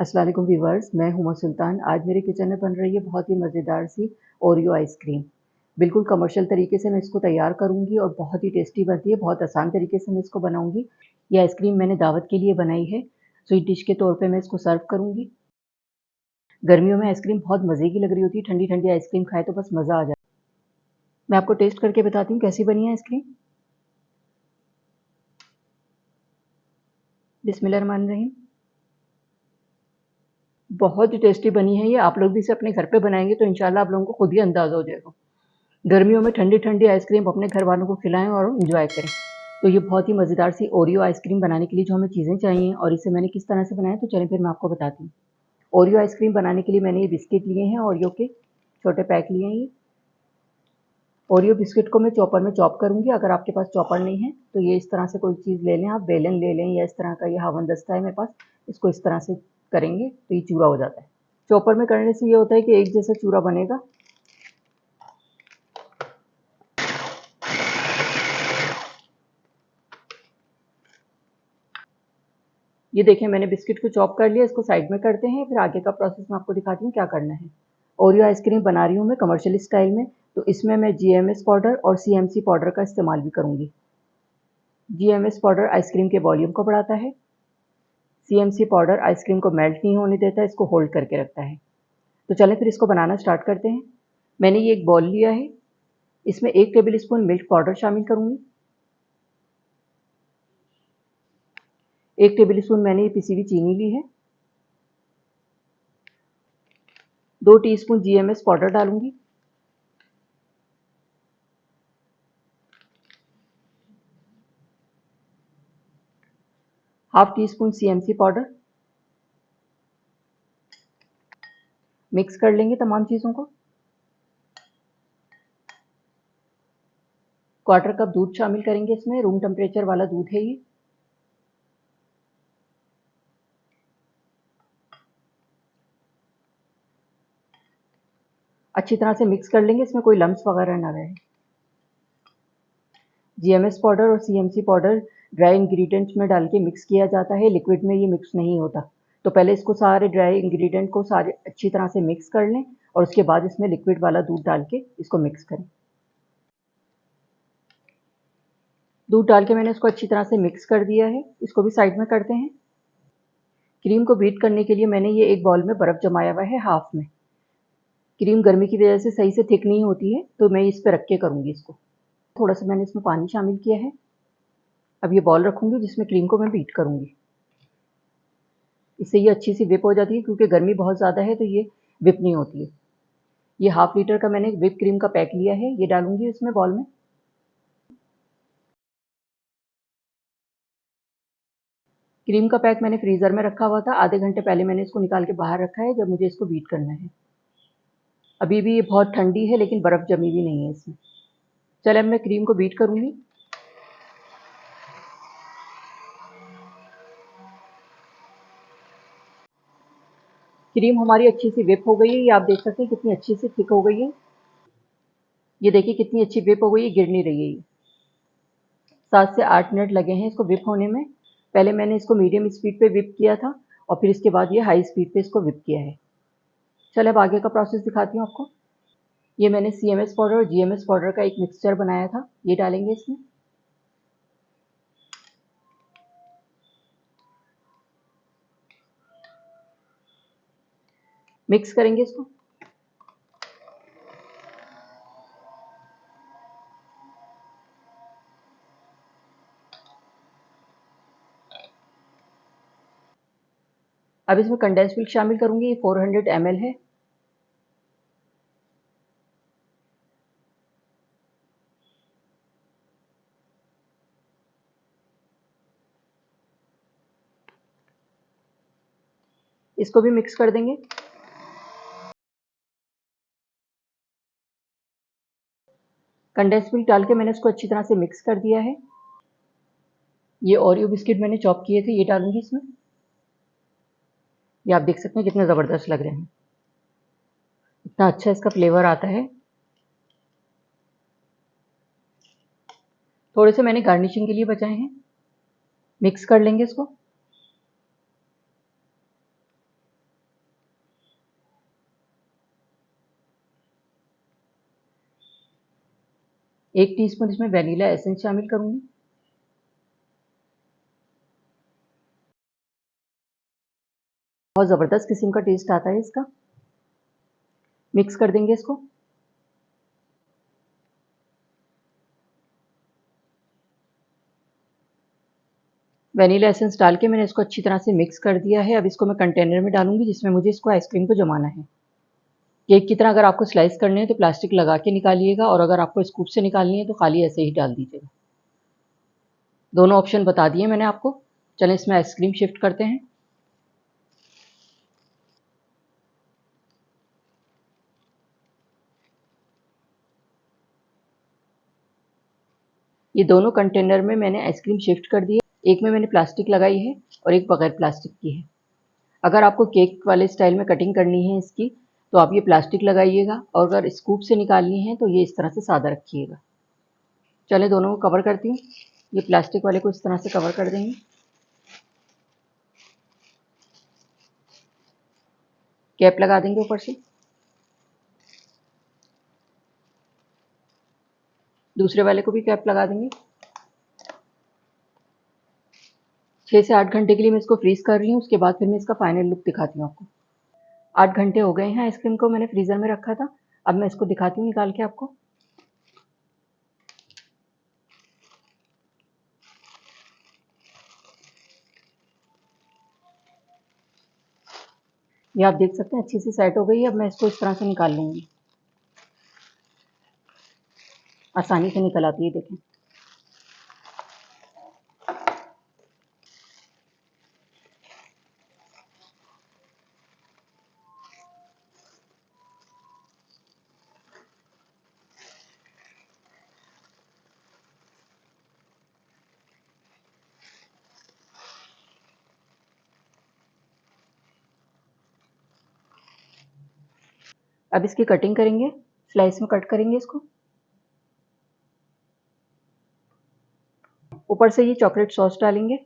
अस्सलाम वालेकुम व्यूअर्स, मैं हुमा सुल्तान। आज मेरे किचन में बन रही है बहुत ही मज़ेदार सी ओरियो आइसक्रीम। बिल्कुल कमर्शियल तरीके से मैं इसको तैयार करूँगी और बहुत ही टेस्टी बनती है। बहुत आसान तरीके से मैं इसको बनाऊँगी। ये आइसक्रीम मैंने दावत के लिए बनाई है। स्वीट डिश के तौर पे मैं इसको सर्व करूँगी। गर्मियों में आइसक्रीम बहुत मज़े की लग रही होती है। ठंडी-ठंडी आइसक्रीम खाएँ तो बस मज़ा आ जाए। मैं आपको टेस्ट करके बताती हूँ कैसी बनी है आइसक्रीम। बिस्मिल्लाहिर्रहमानिर्रहीम। बहुत ही टेस्टी बनी है ये। आप लोग भी इसे अपने घर पे बनाएँगे तो इंशाल्लाह आप लोगों को खुद ही अंदाज़ा हो जाएगा। गर्मियों में ठंडी-ठंडी आइसक्रीम अपने घरवालों को खिलाएँ और एन्जॉय करें। तो ये बहुत ही मज़ेदार सी ओरियो आइसक्रीम बनाने के लिए जो हमें चीज़ें चाहिए और इसे मैंने किस तरह से बनाया तो चलें फिर मैं आपको बताती हूँ। ओरियो आइसक्रीम बनाने के लिए मैंने ये बिस्किट लिए हैं ओरियो के, छोटे पैक लिए हैं ये। ओरियो बिस्किट को मैं चॉपर में चॉप करूँगी। अगर आपके पास चॉपर नहीं है तो ये इस तरह से कोई चीज़ ले लें आप, बेलन ले लें या इस तरह का ये हावन-दस्ता है मेरे पास, इसको इस तरह से करेंगे तो ये चूरा हो जाता है। चॉपर में करने से ये होता है कि एक जैसा चूरा बनेगा। ये देखें मैंने बिस्किट को चॉप कर लिया, इसको साइड में करते हैं, फिर आगे का प्रोसेस मैं आपको दिखाती हूँ क्या करना है। ओरियो आइसक्रीम बना रही हूँ मैं कमर्शियल स्टाइल में, तो इसमें मैं जीएमएस पाउडर और सीएमसी पाउडर का इस्तेमाल भी करूँगी। जीएमएस पाउडर आइसक्रीम के वॉल्यूम को बढ़ाता है, सीएमसी पाउडर आइसक्रीम को मेल्ट नहीं होने देता, इसको होल्ड करके रखता है। तो चलें फिर इसको बनाना स्टार्ट करते हैं। मैंने ये एक बाउल लिया है, इसमें 1 टेबल स्पून मिल्क पाउडर शामिल करूँगी। 1 टेबल स्पून मैंने ये पिसी हुई चीनी ली है। 2 टीस्पून जीएमएस पाउडर डालूँगी। Half tea spoon CMC powder. Mix कर लेंगे तमाम चीज़ों को। क्वार्टर कप दूध शामिल करेंगे इसमें, रूम टेम्परेचर वाला दूध है ये। अच्छी तरह से मिक्स कर लेंगे, इसमें कोई लम्स वगैरह ना रहे। जीएमएस पाउडर और सीएमसी पाउडर ड्राई इंग्रेडिएंट्स में डाल के मिक्स किया जाता है, लिक्विड में ये मिक्स नहीं होता। तो पहले इसको सारे ड्राई इंग्रेडिएंट को सारे अच्छी तरह से मिक्स कर लें और उसके बाद इसमें लिक्विड वाला दूध डाल के इसको मिक्स करें। दूध डाल के मैंने इसको अच्छी तरह से मिक्स कर दिया है, इसको भी साइड में करते हैं। क्रीम को बीट करने के लिए मैंने ये एक बाउल में बर्फ़ जमाया हुआ है हाफ में। क्रीम गर्मी की वजह से सही से थिक नहीं होती है, तो मैं इस पे रख के करूँगी इसको। थोड़ा सा मैंने इसमें पानी शामिल किया है। अब ये बॉल रखूँगी जिसमें क्रीम को मैं बीट करूँगी। इससे ये अच्छी सी व्हिप हो जाती है, क्योंकि गर्मी बहुत ज़्यादा है तो ये व्हिप नहीं होती है। ये हाफ लीटर का मैंने व्हिप क्रीम का पैक लिया है, ये डालूँगी इसमें बॉल में। क्रीम का पैक मैंने फ्रीज़र में रखा हुआ था, आधे घंटे पहले मैंने इसको निकाल के बाहर रखा है, जब मुझे इसको बीट करना है। अभी भी ये बहुत ठंडी है लेकिन बर्फ़ जमी भी नहीं है इसमें। चलिए अब मैं क्रीम को बीट करूँगी। क्रीम हमारी अच्छी सी व्हिप हो गई है, ये आप देख सकते हैं कितनी अच्छी सी थिक हो गई है। ये देखिए कितनी अच्छी व्हिप हो गई है, गिर नहीं रही है ये। 7 से 8 मिनट लगे हैं इसको व्हिप होने में। पहले मैंने इसको मीडियम स्पीड पे व्हिप किया था और फिर इसके बाद ये हाई स्पीड पे इसको व्हिप किया है। चलिए अब आगे का प्रोसेस दिखाती हूँ आपको। ये मैंने सीएमएस पाउडर और जीएमएस पाउडर का एक मिक्सचर बनाया था, ये डालेंगे इसमें। मिक्स करेंगे इसको। अब इसमें कंडेंस मिल्क शामिल करूँगी, ये 400 ml है। इसको भी मिक्स कर देंगे। कंडेंस मिल्क डाल के मैंने इसको अच्छी तरह से मिक्स कर दिया है। ये ओरियो बिस्किट मैंने चॉप किए थे, ये डालूँगी इसमें। ये आप देख सकते हैं कितने ज़बरदस्त लग रहे हैं। इतना अच्छा इसका फ्लेवर आता है। थोड़े से मैंने गार्निशिंग के लिए बचाए हैं। मिक्स कर लेंगे इसको। 1 टीस्पून इसमें वैनिला एसेंस शामिल करूँगी। बहुत ज़बरदस्त किस्म का टेस्ट आता है इसका। मिक्स कर देंगे इसको। वैनिला एसेंस डाल के मैंने इसको अच्छी तरह से मिक्स कर दिया है। अब इसको मैं कंटेनर में डालूँगी जिसमें मुझे इसको आइसक्रीम को जमाना है। केक की तरह अगर आपको स्लाइस करने हैं तो प्लास्टिक लगा के निकालिएगा और अगर आपको स्कूप से निकालनी है तो खाली ऐसे ही डाल दीजिएगा। दोनों ऑप्शन बता दिए मैंने आपको। चलें इसमें आइसक्रीम शिफ्ट करते हैं। ये दोनों कंटेनर में मैंने आइसक्रीम शिफ्ट कर दी है। एक में मैंने प्लास्टिक लगाई है और एक बगैर प्लास्टिक की है। अगर आपको केक वाले स्टाइल में कटिंग करनी है इसकी तो आप ये प्लास्टिक लगाइएगा और अगर स्कूप से निकालनी है तो ये इस तरह से सादा रखिएगा। चलें दोनों को कवर करती हूँ। ये प्लास्टिक वाले को इस तरह से कवर कर देंगे। कैप लगा देंगे ऊपर से। दूसरे वाले को भी कैप लगा देंगे। 6 से 8 घंटे के लिए मैं इसको फ्रीज़ कर रही हूँ। उसके बाद फिर मैं इसका फाइनल लुक दिखाती हूँ आपको। 8 घंटे हो गए हैं आइसक्रीम को मैंने फ्रीज़र में रखा था। अब मैं इसको दिखाती हूँ निकाल के आपको। ये आप देख सकते हैं अच्छी सी सेट हो गई है। अब मैं इसको इस तरह से निकाल लूँगी। आसानी से निकल आती है, देखें। अब इसकी कटिंग करेंगे, स्लाइस में कट करेंगे इसको। ऊपर से ये चॉकलेट सॉस डालेंगे।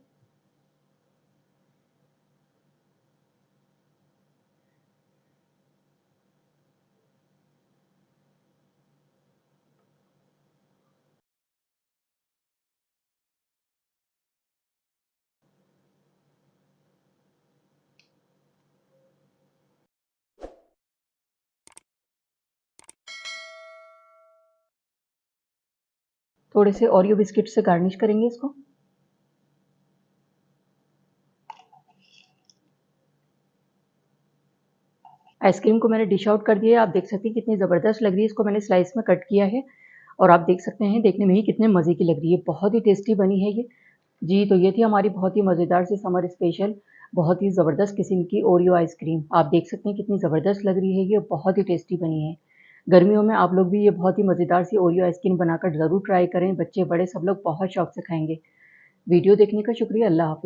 थोड़े से ओरियो बिस्किट से गार्निश करेंगे इसको। आइसक्रीम को मैंने डिश आउट कर दिया है। आप देख सकते हैं कितनी ज़बरदस्त लग रही है। इसको मैंने स्लाइस में कट किया है और आप देख सकते हैं देखने में ही कितने मज़े की लग रही है। बहुत ही टेस्टी बनी है ये। जी, तो ये थी हमारी बहुत ही मज़ेदार सी समर स्पेशल, बहुत ही ज़बरदस्त किस्म की ओरियो आइसक्रीम। आप देख सकते हैं कितनी ज़बरदस्त लग रही है ये, बहुत ही टेस्टी बनी है। गर्मियों में आप लोग भी ये बहुत ही मज़ेदार सी ओरियो आइसक्रीम बनाकर ज़रूर ट्राई करें। बच्चे बड़े सब लोग बहुत शौक से खाएँगे। वीडियो देखने का शुक्रिया। अल्लाह हाफ़िज़।